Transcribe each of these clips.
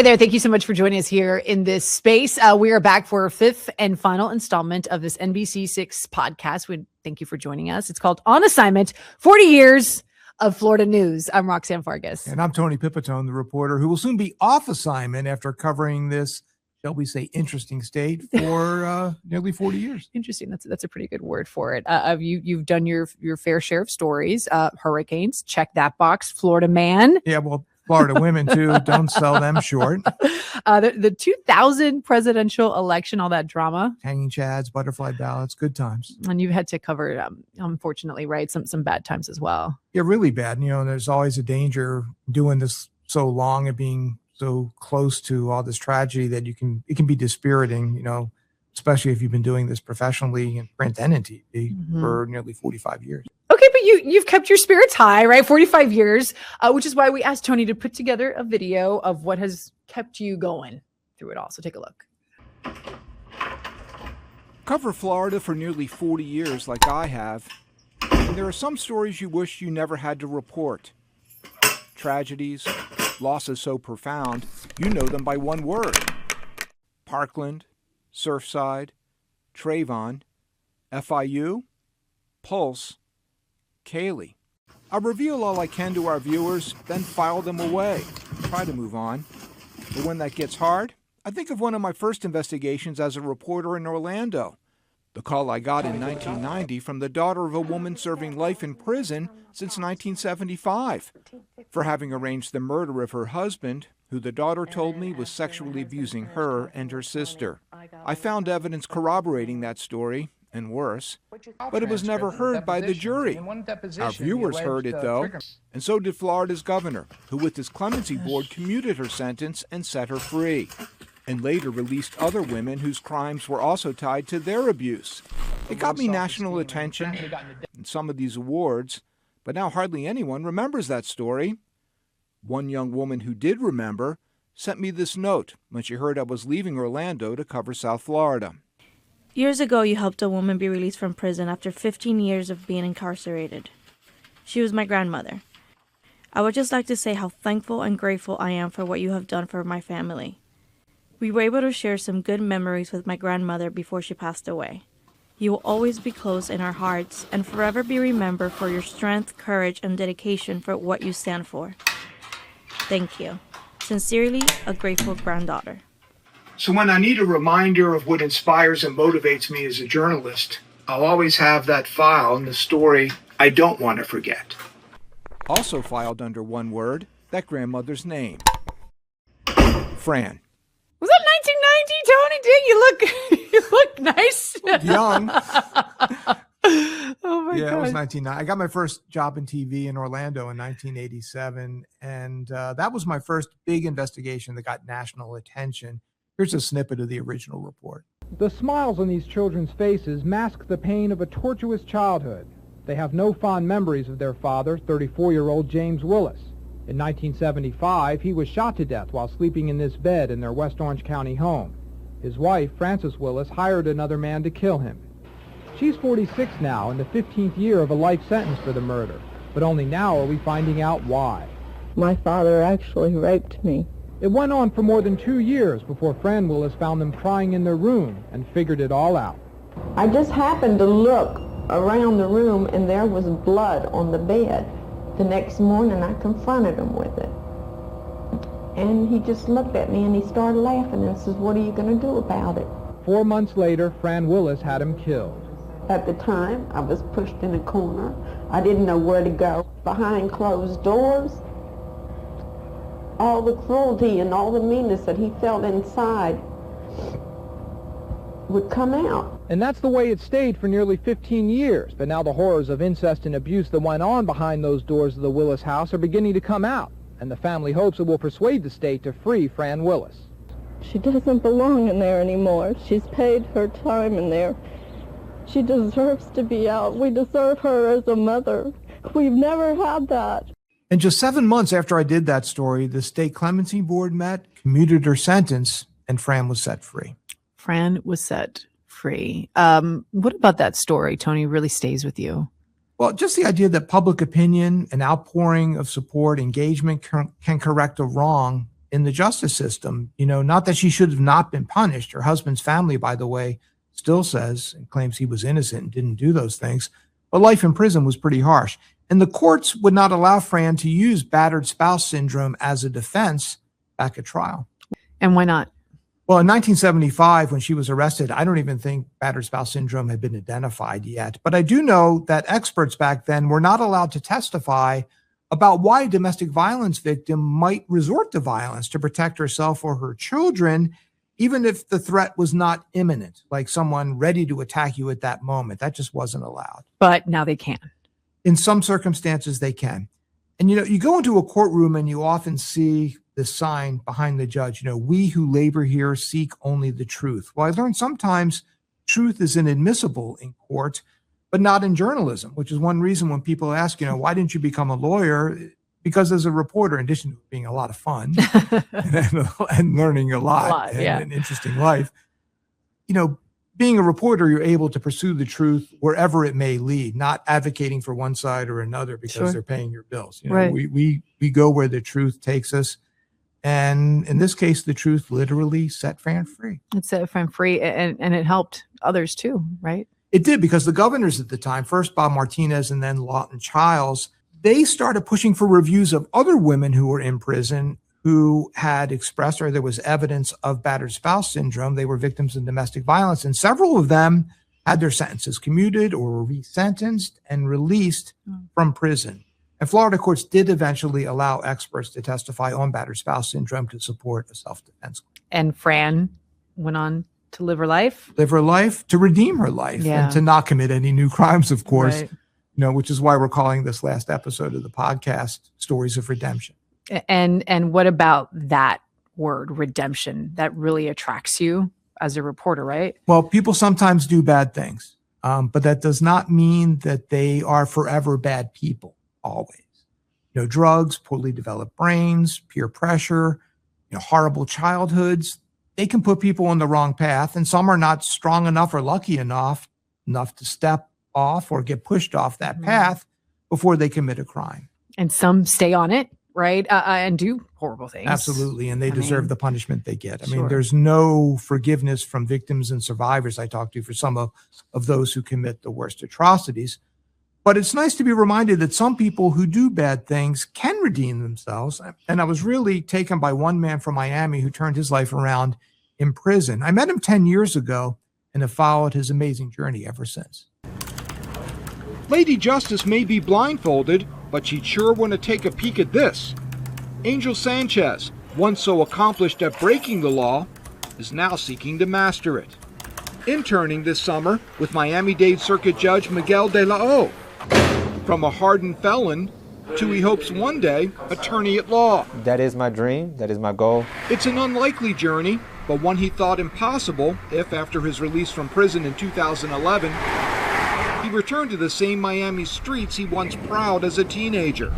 Hey there. Thank you so much for joining us here in this space. We are back for our fifth and final installment of this NBC6 podcast. We thank you for joining us. It's called On Assignment, 40 Years of Florida News. I'm Roxanne Fargas. And I'm Tony Pipitone, the reporter, who will soon be off assignment after covering this, shall we say, interesting state for nearly 40 years. Interesting. That's a pretty good word for it. You've done your fair share of stories. Hurricanes, check that box. Florida man. Yeah, well, Florida women, too. Don't sell them short. The 2000 presidential election, all that drama. Hanging chads, butterfly ballots, good times. And you've had to cover, unfortunately, right, some bad times as well. Yeah, really bad. You know, there's always a danger doing this so long and being so close to all this tragedy that it can be dispiriting, you know, especially if you've been doing this professionally in print and in TV for nearly 45 years. Okay, but you've kept your spirits high, right? 45 years, which is why we asked Tony to put together a video of what has kept you going through it all. So take a look. Cover Florida for nearly 40 years like I have, and there are some stories you wish you never had to report. Tragedies, losses so profound, you know them by one word. Parkland, Surfside, Trayvon, FIU, Pulse, Kaylee. I reveal all I can to our viewers, then file them away. Try to move on. But when that gets hard, I think of one of my first investigations as a reporter in Orlando. The call I got in 1990 from the daughter of a woman serving life in prison since 1975 for having arranged the murder of her husband, who the daughter told me was sexually abusing her and her sister. I found evidence corroborating that story, and worse, but it was never heard by the jury. Our viewers heard it, though, and so did Florida's governor, who with his clemency board commuted her sentence and set her free, and later released other women whose crimes were also tied to their abuse. It got me national attention and some of these awards, but now hardly anyone remembers that story. One young woman who did remember sent me this note when she heard I was leaving Orlando to cover South Florida. Years ago, you helped a woman be released from prison after 15 years of being incarcerated. She was my grandmother. I would just like to say how thankful and grateful I am for what you have done for my family. We were able to share some good memories with my grandmother before she passed away. You will always be close in our hearts and forever be remembered for your strength, courage, and dedication for what you stand for. Thank you. Sincerely, a grateful granddaughter. So when I need a reminder of what inspires and motivates me as a journalist, I'll always have that file and the story I don't want to forget. Also filed under one word, that grandmother's name. Fran. Was that 1990, Tony? You look nice. Young. Oh my God. Yeah, it was 1990. I got my first job in TV in Orlando in 1987, and that was my first big investigation that got national attention. Here's a snippet of the original report. The smiles on these children's faces mask the pain of a tortuous childhood. They have no fond memories of their father, 34-year-old James Willis. In 1975, he was shot to death while sleeping in this bed in their West Orange County home. His wife, Frances Willis, hired another man to kill him. She's 46 now in the 15th year of a life sentence for the murder, but only now are we finding out why. My father actually raped me. It went on for more than 2 years before Fran Willis found them crying in their room and figured it all out. I just happened to look around the room and there was blood on the bed. The next morning I confronted him with it. And he just looked at me and he started laughing and says, "What are you going to do about it?" 4 months later, Fran Willis had him killed. At the time, I was pushed in a corner. I didn't know where to go. Behind closed doors, all the cruelty and all the meanness that he felt inside would come out. And that's the way it stayed for nearly 15 years. But now the horrors of incest and abuse that went on behind those doors of the Willis house are beginning to come out. And the family hopes it will persuade the state to free Fran Willis. She doesn't belong in there anymore. She's paid her time in there. She deserves to be out. We deserve her as a mother. We've never had that. And just 7 months after I did that story, the state clemency board met, commuted her sentence, and Fran was set free. Fran was set free. What about that story, Tony, really stays with you? Well, just the idea that public opinion, an outpouring of support, engagement can correct a wrong in the justice system. Not that she should have not been punished. Her husband's family, by the way, still says and claims he was innocent and didn't do those things. But life in prison was pretty harsh. And the courts would not allow Fran to use battered spouse syndrome as a defense back at trial. And why not? Well, in 1975, when she was arrested, I don't even think battered spouse syndrome had been identified yet. But I do know that experts back then were not allowed to testify about why a domestic violence victim might resort to violence to protect herself or her children, even if the threat was not imminent, like someone ready to attack you at that moment. That just wasn't allowed. But now they can. In some circumstances, they can. And, you go into a courtroom and you often see the sign behind the judge, we who labor here seek only the truth. Well, I learned sometimes truth is inadmissible in court, but not in journalism, which is one reason when people ask, why didn't you become a lawyer? Because as a reporter, in addition to being a lot of fun and learning a lot and an interesting life, being a reporter, you're able to pursue the truth wherever it may lead, not advocating for one side or another because they're paying your bills. Right. We go where the truth takes us. And in this case, the truth literally set Fran free. It set Fran free, and it helped others too, right? It did, because the governors at the time, first Bob Martinez and then Lawton Chiles, they started pushing for reviews of other women who were in prison who had expressed, or there was evidence of battered spouse syndrome. They were victims of domestic violence, and several of them had their sentences commuted or were resentenced and released from prison. And Florida courts did eventually allow experts to testify on battered spouse syndrome to support a self-defense claim. And Fran went on to live her life. To redeem her life, and to not commit any new crimes, of course, which is why we're calling this last episode of the podcast Stories of Redemption. And what about that word, redemption? That really attracts you as a reporter, right? Well, people sometimes do bad things, but that does not mean that they are forever bad people. Always. Drugs, poorly developed brains, peer pressure, horrible childhoods, they can put people on the wrong path, and some are not strong enough or lucky enough to step off or get pushed off that path before they commit a crime. And some stay on it, right? And do horrible things. Absolutely. And they deserve the punishment they get. I mean, there's no forgiveness from victims and survivors I talk to for some of those who commit the worst atrocities. But it's nice to be reminded that some people who do bad things can redeem themselves. And I was really taken by one man from Miami who turned his life around in prison. I met him 10 years ago and have followed his amazing journey ever since. Lady Justice may be blindfolded, but she'd sure want to take a peek at this. Angel Sanchez, once so accomplished at breaking the law, is now seeking to master it. Interning this summer with Miami-Dade Circuit Judge Miguel de la O. From a hardened felon to, he hopes one day, attorney at law. That is my dream. That is my goal. It's an unlikely journey, but one he thought impossible if, after his release from prison in 2011, he returned to the same Miami streets he once prowled as a teenager.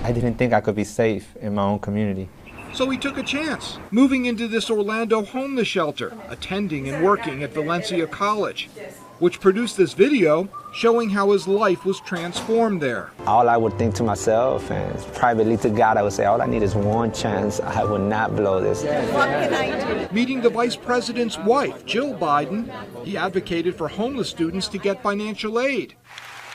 I didn't think I could be safe in my own community. So he took a chance, moving into this Orlando homeless shelter, attending and working at Valencia College, which produced this video showing how his life was transformed there. All I would think to myself and privately to God, I would say, all I need is one chance. I will not blow this. What can I do? Meeting the vice president's wife, Jill Biden, he advocated for homeless students to get financial aid.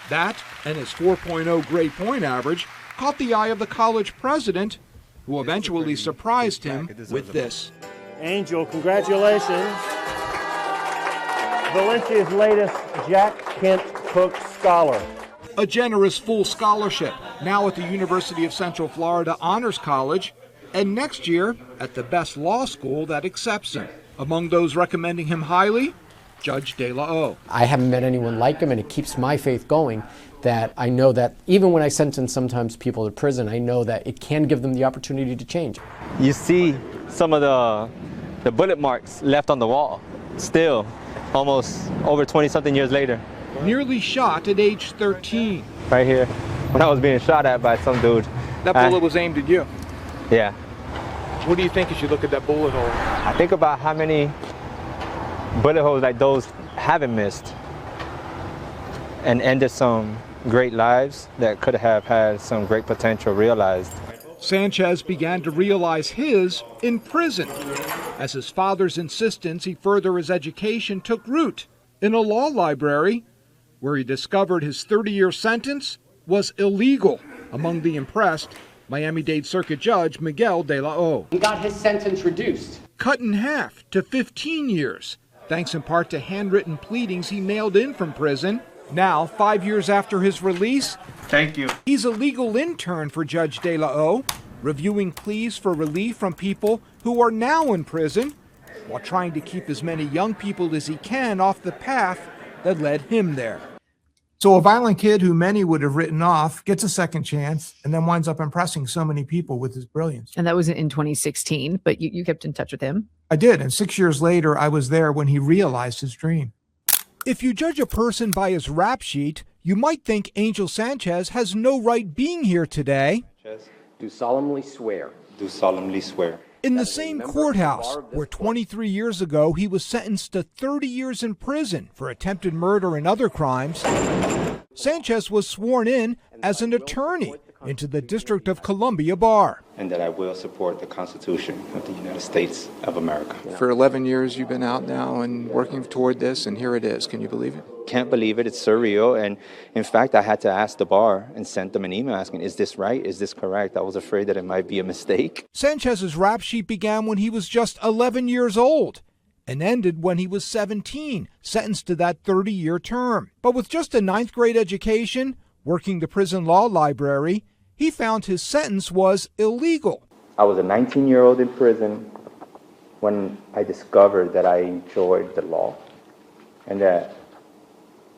That, and his 4.0 grade point average, caught the eye of the college president, who eventually surprised him with this. Angel, congratulations. Valencia's latest Jack Kent Cook Scholar. A generous full scholarship, now at the University of Central Florida Honors College, and next year at the best law school that accepts him. Among those recommending him highly, Judge De La O. I haven't met anyone like him, and it keeps my faith going that I know that even when I sentence sometimes people to prison, I know that it can give them the opportunity to change. You see some of the bullet marks left on the wall, still, almost over 20-something years later. Nearly shot at age 13. Right here, when I was being shot at by some dude. That bullet was aimed at you? Yeah. What do you think as you look at that bullet hole? I think about how many bullet holes like those haven't missed and ended some great lives that could have had some great potential realized. Sanchez began to realize his in prison. As his father's insistence he further his education took root in a law library, where he discovered his 30-year sentence was illegal. Among the impressed, Miami-Dade Circuit Judge Miguel de la O. He got his sentence reduced. Cut in half to 15 years, thanks in part to handwritten pleadings he mailed in from prison. Now, 5 years after his release, thank you, he's a legal intern for Judge de la O, reviewing pleas for relief from people who are now in prison, while trying to keep as many young people as he can off the path that led him there. So a violent kid who many would have written off gets a second chance and then winds up impressing so many people with his brilliance. And that was in 2016, but you kept in touch with him. I did. And 6 years later, I was there when he realized his dream. If you judge a person by his rap sheet, you might think Angel Sanchez has no right being here today. Do solemnly swear. Do solemnly swear. In the same courthouse where 23 years ago he was sentenced to 30 years in prison for attempted murder and other crimes, Sanchez was sworn in as an attorney into the District of Columbia Bar. And that I will support the Constitution of the United States of America. For 11 years you've been out now and working toward this, and here it is. Can you believe it? Can't believe it. It's surreal. And in fact, I had to ask the bar and sent them an email asking, is this right? Is this correct? I was afraid that it might be a mistake. Sanchez's rap sheet began when he was just 11 years old and ended when he was 17, sentenced to that 30-year term. But with just a 9th grade education, working the prison law library, he found his sentence was illegal. I was a 19-year-old in prison when I discovered that I enjoyed the law and that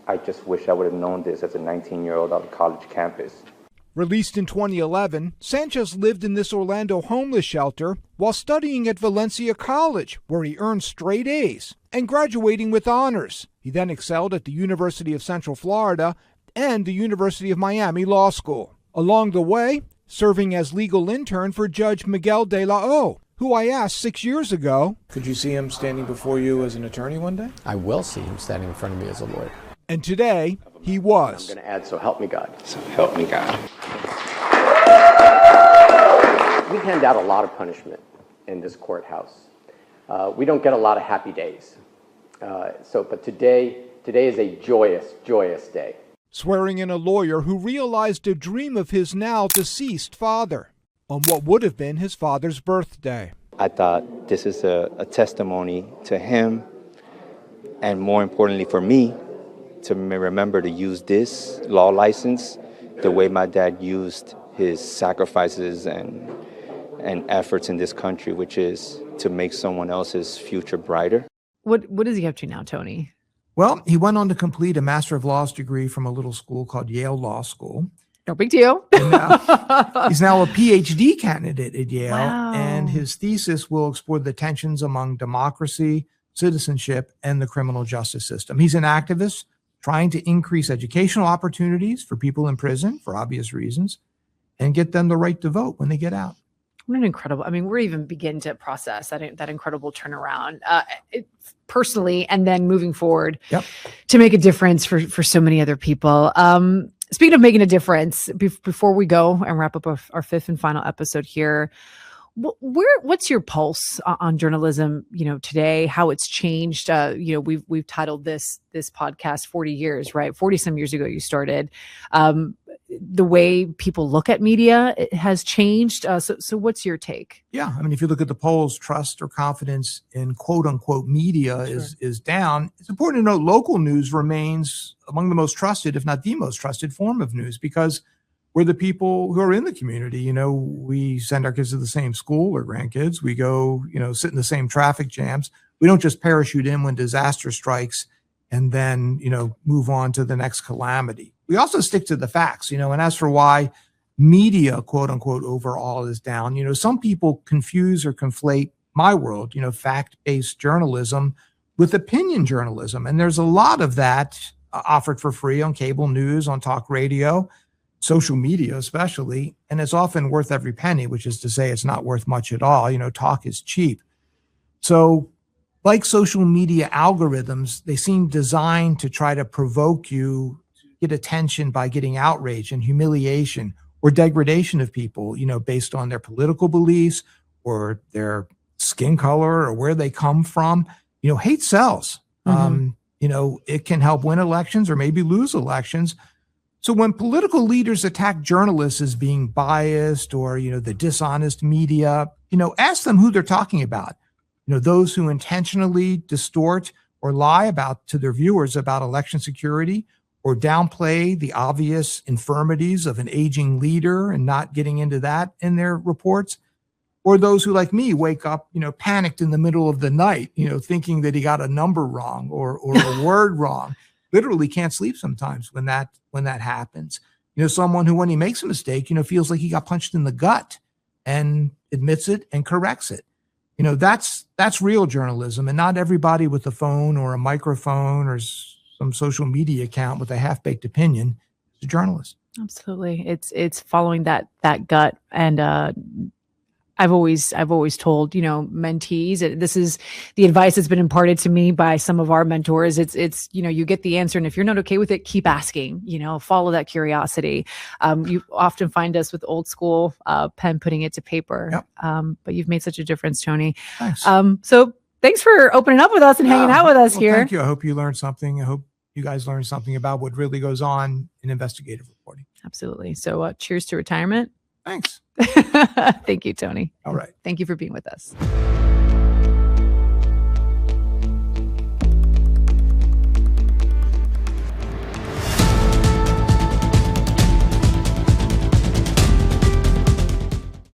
I just wish I would have known this as a 19-year-old on a college campus. Released in 2011, Sanchez lived in this Orlando homeless shelter while studying at Valencia College, where he earned straight A's and graduating with honors. He then excelled at the University of Central Florida and the University of Miami Law School. Along the way, serving as legal intern for Judge Miguel de la O, who I asked 6 years ago. Could you see him standing before you as an attorney one day? I will see him standing in front of me as a lawyer. And today, he was. I'm going to add, so help me God. So help me God. We hand out a lot of punishment in this courthouse. We don't get a lot of happy days. But today is a joyous, joyous day. Swearing in a lawyer who realized a dream of his now deceased father on what would have been his father's birthday. I thought this is a testimony to him, and more importantly for me, to remember to use this law license the way my dad used his sacrifices and efforts in this country, which is to make someone else's future brighter. What is he up to now, Tony? Well, he went on to complete a Master of Laws degree from a little school called Yale Law School. No big deal. He's now a PhD candidate at Yale, Wow. and his thesis will explore the tensions among democracy, citizenship, and the criminal justice system. He's an activist trying to increase educational opportunities for people in prison for obvious reasons and get them the right to vote when they get out. What an incredible, we're even beginning to process that incredible turnaround personally, and then moving forward to make a difference for so many other people. Speaking of making a difference, before we go and wrap up our fifth and final episode here, what's your pulse on journalism, today, how it's changed? We've titled this podcast 40 years, right? 40 some years ago you started. The way people look at media, it has changed. So what's your take? Yeah. If you look at the polls, trust or confidence in quote unquote media is down. It's important to note local news remains among the most trusted, if not the most trusted form of news, because we're the people who are in the community. We send our kids to the same school or grandkids. We go, sit in the same traffic jams. We don't just parachute in when disaster strikes and then, move on to the next calamity. We also stick to the facts, and as for why media, quote unquote, overall is down, some people confuse or conflate my world, fact-based journalism with opinion journalism. And there's a lot of that offered for free on cable news, on talk radio, social media especially, and it's often worth every penny, which is to say it's not worth much at all. Talk is cheap. So like social media algorithms, they seem designed to try to provoke you, get attention by getting outrage and humiliation or degradation of people, based on their political beliefs or their skin color or where they come from. Hate sells. It can help win elections or maybe lose elections. So when political leaders attack journalists as being biased or, the dishonest media, ask them who they're talking about. Those who intentionally distort or lie to their viewers about election security, or downplay the obvious infirmities of an aging leader and not getting into that in their reports, or those who, like me, wake up, panicked in the middle of the night, thinking that he got a number wrong or a word wrong. Literally can't sleep sometimes when that happens. Someone who, when he makes a mistake, feels like he got punched in the gut and admits it and corrects it. That's real journalism, and not everybody with a phone or a microphone or some social media account with a half-baked opinion is a journalist. Absolutely. It's following that gut. And I've always told, mentees, this is the advice that's been imparted to me by some of our mentors. It's, you get the answer, and if you're not okay with it, keep asking, follow that curiosity. You often find us with old school pen putting it to paper. Yep. But you've made such a difference, Tony. Thanks. So thanks for opening up with us and hanging out with us here. Thank you. I hope you learned something. I hope you guys learned something about what really goes on in investigative reporting. Absolutely. So cheers to retirement. Thanks. Thank you, Tony. All right. Thank you for being with us.